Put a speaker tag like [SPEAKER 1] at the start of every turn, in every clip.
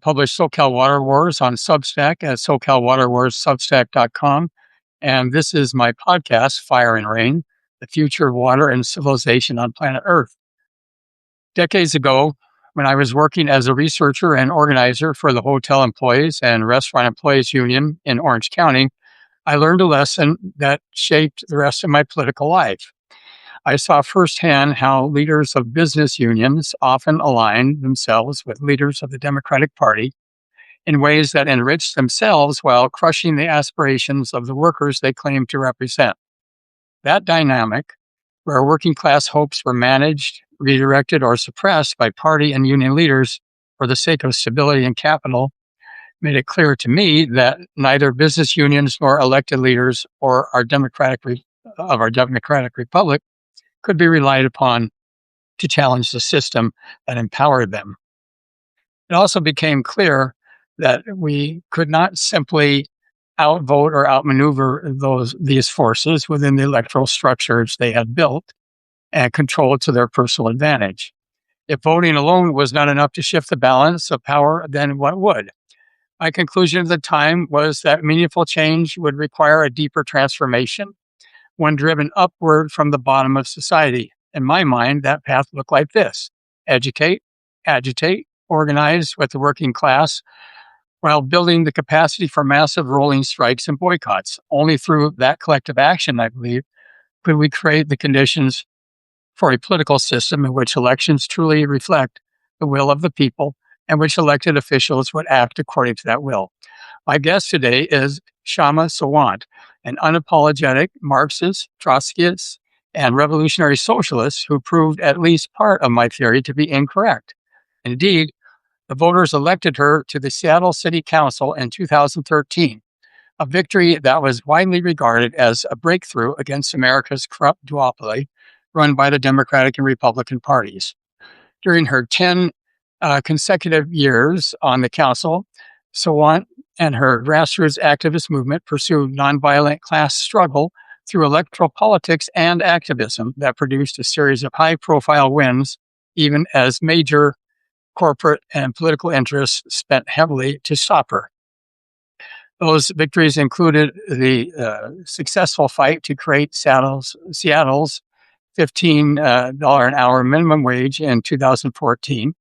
[SPEAKER 1] Publish SoCal Water Wars on Substack at SoCalWaterWarsSubstack.com. And this is my podcast, Fire and Rain, the future of water and civilization on planet Earth. Decades ago, when I was working as a researcher and organizer for the Hotel Employees and Restaurant Employees Union in Orange County, I learned a lesson that shaped the rest of my political life. I saw firsthand how leaders of business unions often aligned themselves with leaders of the Democratic Party in ways that enriched themselves while crushing the aspirations of the workers they claimed to represent. That dynamic, where working class hopes were managed, redirected, or suppressed by party and union leaders for the sake of stability and capital, made it clear to me that neither business unions nor elected leaders of our democratic republic could be relied upon to challenge the system that empowered them. It also became clear that we could not simply outvote or outmaneuver these forces within the electoral structures they had built and controlled to their personal advantage. If voting alone was not enough to shift the balance of power, then what would? My conclusion at the time was that meaningful change would require a deeper transformation, one driven upward from the bottom of society. In my mind, that path looked like this: educate, agitate, organize with the working class while building the capacity for massive rolling strikes and boycotts. Only through that collective action, I believe, could we create the conditions for a political system in which elections truly reflect the will of the people and which elected officials would act according to that will. My guest today is Kshama Sawant, an unapologetic Marxist, Trotskyist, and revolutionary socialist who proved at least part of my theory to be incorrect. Indeed, the voters elected her to the Seattle City Council in 2013, a victory that was widely regarded as a breakthrough against America's corrupt duopoly run by the Democratic and Republican parties. During her 10 consecutive years on the council, Sawant and her grassroots activist movement pursued nonviolent class struggle through electoral politics and activism that produced a series of high-profile wins, even as major corporate and political interests spent heavily to stop her. Those victories included the successful fight to create Seattle's $15 an hour minimum wage in 2014,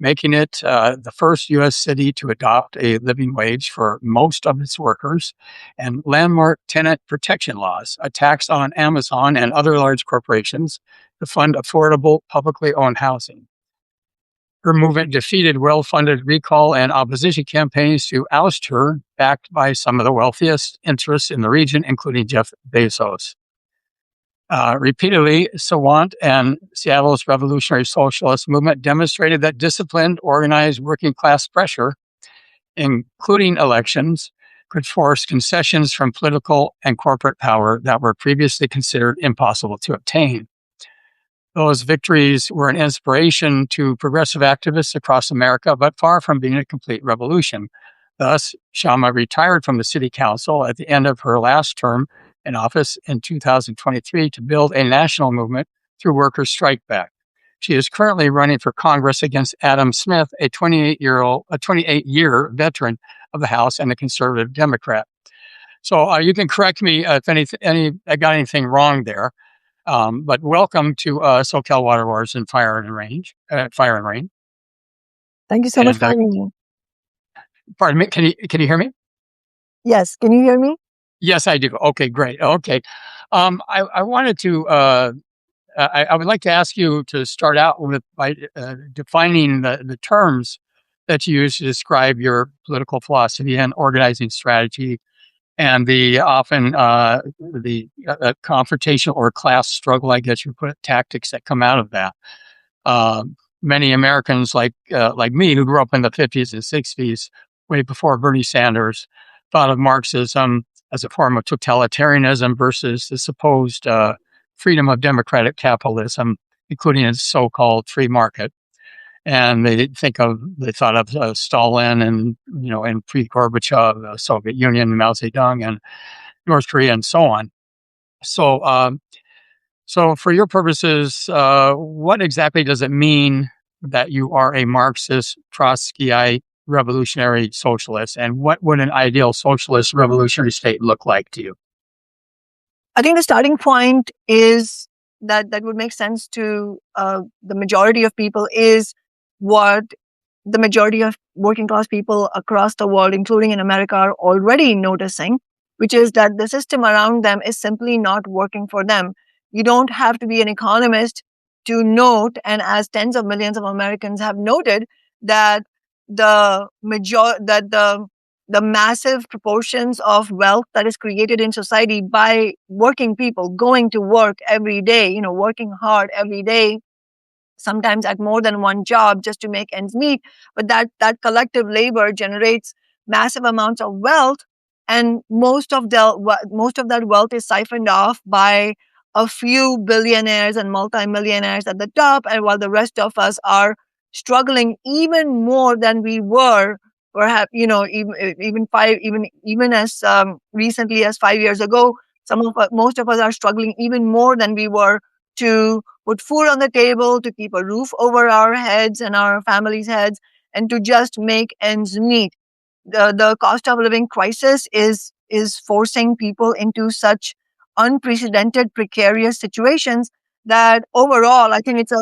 [SPEAKER 1] making it the first U.S. city to adopt a living wage for most of its workers, and landmark tenant protection laws, a tax on Amazon and other large corporations to fund affordable, publicly owned housing. Her movement defeated well-funded recall and opposition campaigns to oust her, backed by some of the wealthiest interests in the region, including Jeff Bezos. Repeatedly, Sawant and Seattle's revolutionary socialist movement demonstrated that disciplined, organized working class pressure, including elections, could force concessions from political and corporate power that were previously considered impossible to obtain. Those victories were an inspiration to progressive activists across America, but far from being a complete revolution. Thus, Kshama retired from the city council at the end of her last term in office in 2023 to build a national movement through workers' strike back. She is currently running for Congress against Adam Smith, a 28-year veteran of the House and a conservative Democrat. So you can correct me if I got anything wrong there. But welcome to SoCal Water Wars and Fire and Rain.
[SPEAKER 2] Thank you so much for having me.
[SPEAKER 1] Pardon me. Can you hear me?
[SPEAKER 2] Yes. Can you hear me?
[SPEAKER 1] Yes, I do. Okay, great. Okay. I wanted to, I would like to ask you to start out by defining the terms that you use to describe your political philosophy and organizing strategy, and the often the confrontational or class struggle, I guess you put it, tactics that come out of that. Many Americans like me, who grew up in the 50s and 60s, way before Bernie Sanders, thought of Marxism as a form of totalitarianism versus the supposed freedom of democratic capitalism, including its so-called free market. And they thought of Stalin and pre-Gorbachev, the Soviet Union, Mao Zedong, and North Korea, and so on. So for your purposes, what exactly does it mean that you are a Marxist, Trotskyite, revolutionary socialist, and what would an ideal socialist revolutionary state look like to you?
[SPEAKER 2] I think the starting point is that would make sense to the majority of people is what the majority of working class people across the world, including in America, are already noticing, which is that the system around them is simply not working for them. You don't have to be an economist to note, and as tens of millions of Americans have noted, that the massive proportions of wealth that is created in society by working people going to work every day, working hard every day, sometimes at more than one job just to make ends meet. But that collective labor generates massive amounts of wealth, and most of that wealth is siphoned off by a few billionaires and multimillionaires at the top, and while the rest of us are struggling even more than we were, perhaps even as recently as 5 years ago. Most of us are struggling even more than we were to put food on the table, to keep a roof over our heads and our families' heads, and to just make ends meet. The cost of living crisis is forcing people into such unprecedented precarious situations that overall I think it's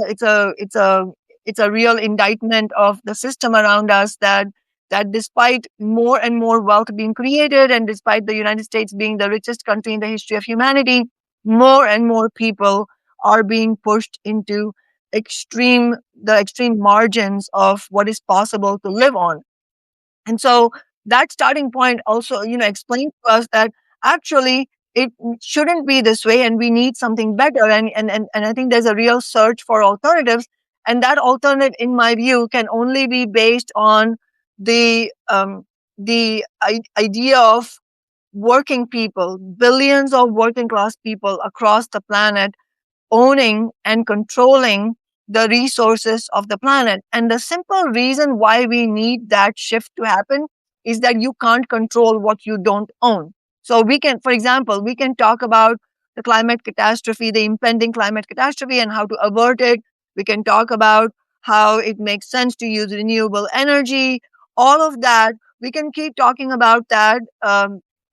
[SPEAKER 2] a real indictment of the system around us, that despite more and more wealth being created, and despite the United States being the richest country in the history of humanity, more and more people are being pushed into the extreme margins of what is possible to live on. And so that starting point also, explains to us that actually it shouldn't be this way, and we need something better. And I think there's a real search for alternatives. And that alternative, in my view, can only be based on the idea of working people, billions of working class people across the planet owning and controlling the resources of the planet. And the simple reason why we need that shift to happen is that you can't control what you don't own. So for example, we can talk about the climate catastrophe, the impending climate catastrophe, and how to avert it. We can talk about how it makes sense to use renewable energy, all of that. We can keep talking about that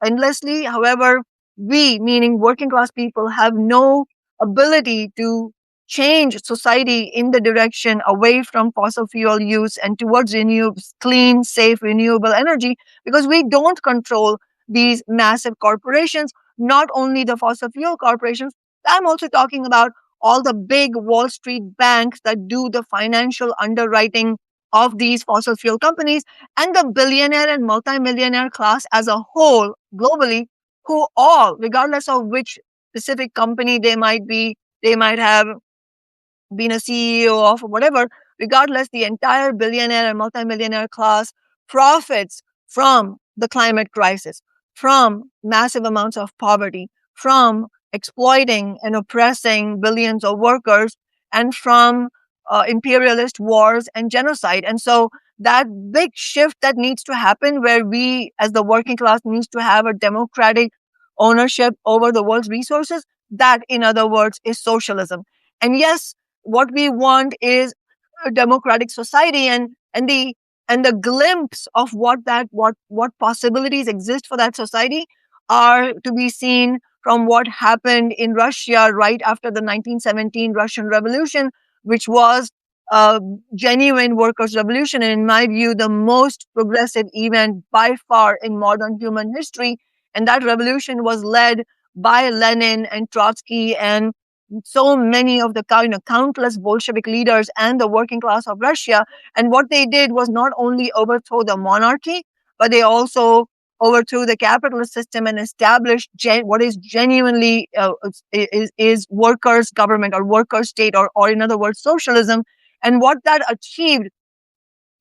[SPEAKER 2] endlessly. However, we, meaning working class people, have no ability to change society in the direction away from fossil fuel use and towards clean, safe, renewable energy, because we don't control these massive corporations, not only the fossil fuel corporations. I'm also talking about all the big Wall Street banks that do the financial underwriting of these fossil fuel companies, and the billionaire and multimillionaire class as a whole globally, who all, regardless of which specific company they might have been a CEO of, or whatever, regardless, the entire billionaire and multimillionaire class profits from the climate crisis, from massive amounts of poverty, from exploiting and oppressing billions of workers, and from imperialist wars and genocide. And so that big shift that needs to happen, where we as the working class needs to have a democratic ownership over the world's resources, that, in other words, is socialism. And yes, what we want is a democratic society, and the glimpse of what possibilities exist for that society are to be seen from what happened in Russia right after the 1917 Russian Revolution, which was a genuine workers' revolution, and in my view, the most progressive event by far in modern human history. And that revolution was led by Lenin and Trotsky and so many of the countless Bolshevik leaders and the working class of Russia. And what they did was not only overthrow the monarchy, but they also overthrew the capitalist system and established what is genuinely is workers' government, or workers' state, or in other words, socialism. And what that achieved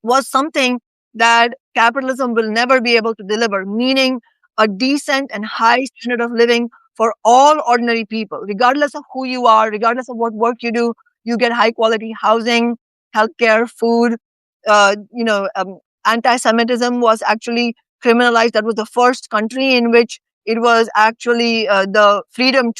[SPEAKER 2] was something that capitalism will never be able to deliver, meaning a decent and high standard of living for all ordinary people, regardless of who you are, regardless of what work you do. You get high quality housing, healthcare, food. Uh, you know, um, Anti-Semitism was actually criminalized. That was the first country in which it was actually the freedom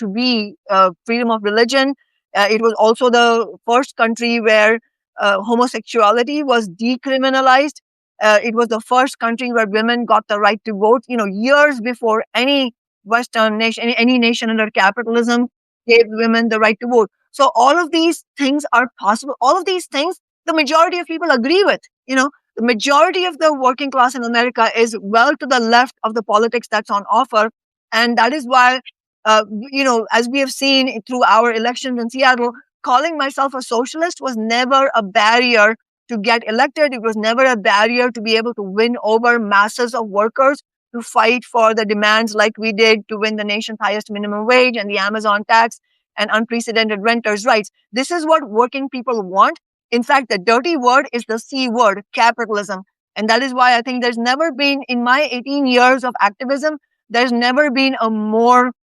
[SPEAKER 2] of religion. It was also the first country where homosexuality was decriminalized. It was the first country where women got the right to vote, years before any Western nation, any nation under capitalism gave women the right to vote. So all of these things are possible. All of these things, the majority of people agree with. The majority of the working class in America is well to the left of the politics that's on offer. And that is why, as we have seen through our elections in Seattle, calling myself a socialist was never a barrier to get elected. It was never a barrier to be able to win over masses of workers to fight for the demands like we did to win the nation's highest minimum wage and the Amazon tax and unprecedented renters' rights. This is what working people want. In fact, the dirty word is the C word, capitalism. And that is why I think there's never been, in my 18 years of activism, there's never been a more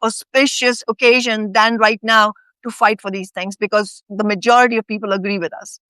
[SPEAKER 2] auspicious occasion than right now to fight for these things, because the majority of people agree with us.